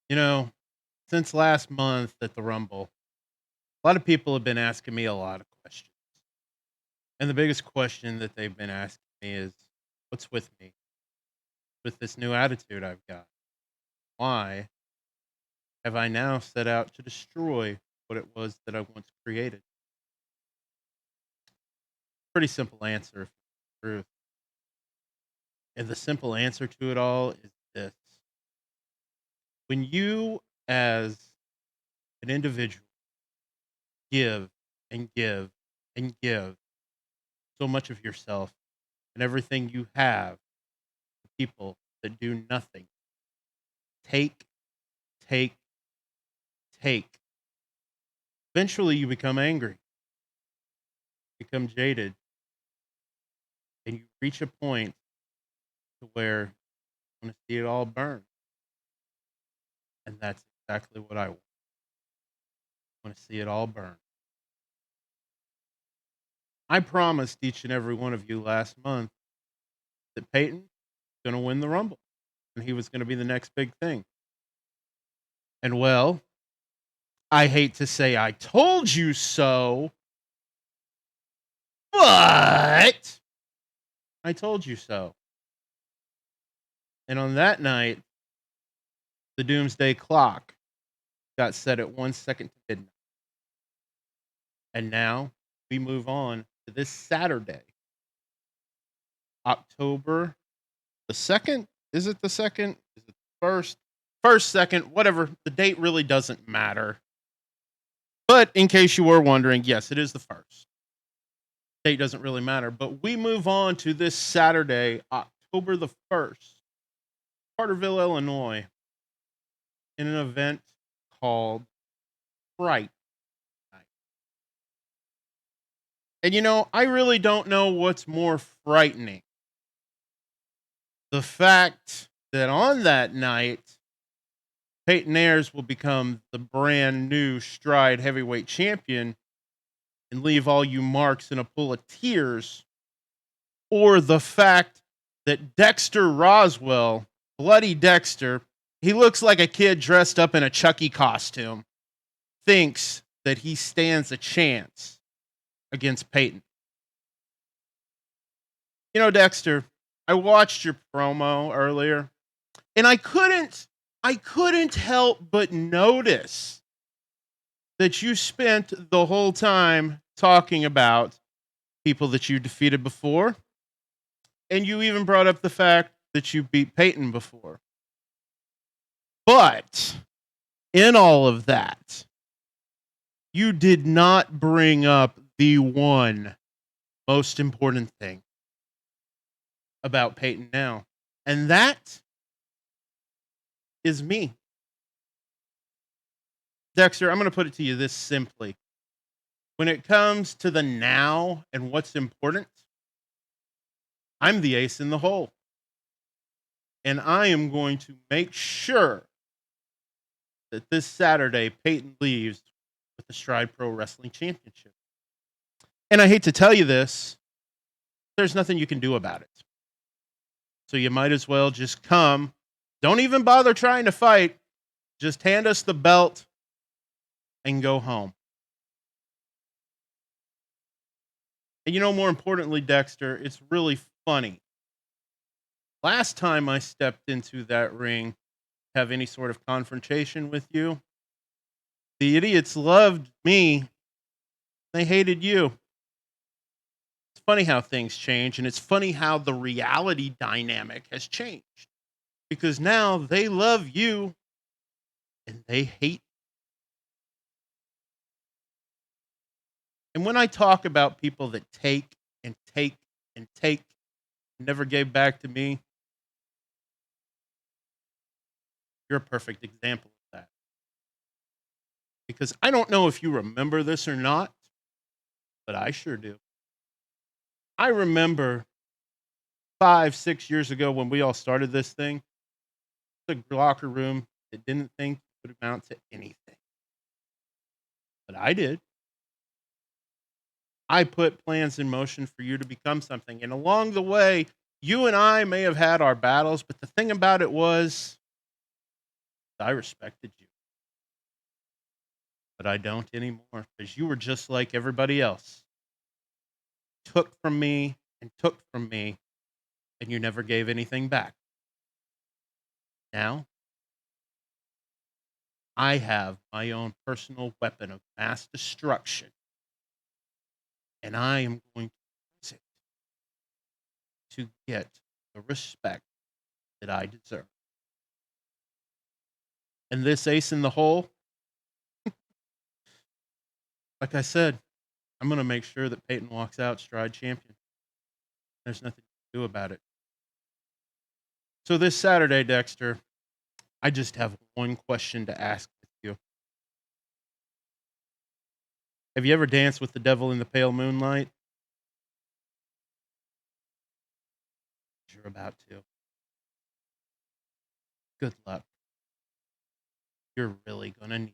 You know, since last month at the Rumble, a lot of people have been asking me a lot of questions. And the biggest question that they've been asking me is, what's with me? With this new attitude I've got? Why have I now set out to destroy what it was that I once created? Pretty simple answer, if it's the truth. And the simple answer to it all is this: when you, as an individual, give and give and give so much of yourself and everything you have to people that do nothing. Take, take, take. Eventually, you become angry, become jaded, and you reach a point to where you want to see it all burn. And that's exactly what I want. I want to see it all burn. I promised each and every one of you last month that Peyton was going to win the Rumble and he was going to be the next big thing. And well, I hate to say I told you so, but I told you so. And on that night, the doomsday clock got set at 1 second to midnight. And now we move on to this Saturday, October the 2nd. Is it the 2nd? Is it the first? First, second, whatever. The date really doesn't matter. But in case you were wondering, yes, it is the first. Date doesn't really matter. But we move on to this Saturday, October the 1st, Carterville, Illinois, in an event called Fright Night. And I really don't know what's more frightening. The fact that on that night, Peyton Ayers will become the brand new Stride heavyweight champion and leave all you marks in a pool of tears, or the fact that Dexter Roswell, bloody Dexter, he looks like a kid dressed up in a Chucky costume, thinks that he stands a chance against Peyton. Dexter, I watched your promo earlier and I couldn't help but notice that you spent the whole time talking about people that you defeated before, and you even brought up the fact that you beat Peyton before. But in all of that, you did not bring up the one most important thing about Peyton now, and that is me. Dexter, I'm going to put it to you this simply. When it comes to the now and what's important, I'm the ace in the hole. And I am going to make sure that this Saturday, Peyton leaves with the Stride Pro Wrestling Championship. And I hate to tell you this, there's nothing you can do about it. So you might as well just come. Don't even bother trying to fight. Just hand us the belt and go home. And more importantly, Dexter, it's really funny. Last time I stepped into that ring, have any sort of confrontation with you, the idiots loved me. They hated you. It's funny how things change, and it's funny how the reality dynamic has changed. Because now they love you and they hate. And when I talk about people that take and take and take and never gave back to me, you're a perfect example of that. Because I don't know if you remember this or not, but I sure do. I remember 5, 6 years ago when we all started this thing, the locker room that didn't think it would amount to anything. But I did. I put plans in motion for you to become something. And along the way, you and I may have had our battles, but the thing about it was I respected you, but I don't anymore because you were just like everybody else. Took from me and took from me, and you never gave anything back. Now, I have my own personal weapon of mass destruction, and I am going to use it to get the respect that I deserve. And this ace in the hole, like I said, I'm going to make sure that Peyton walks out stride champion. There's nothing to do about it. So this Saturday, Dexter, I just have one question to ask you. Have you ever danced with the devil in the pale moonlight? You're about to. Good luck. You're really going to need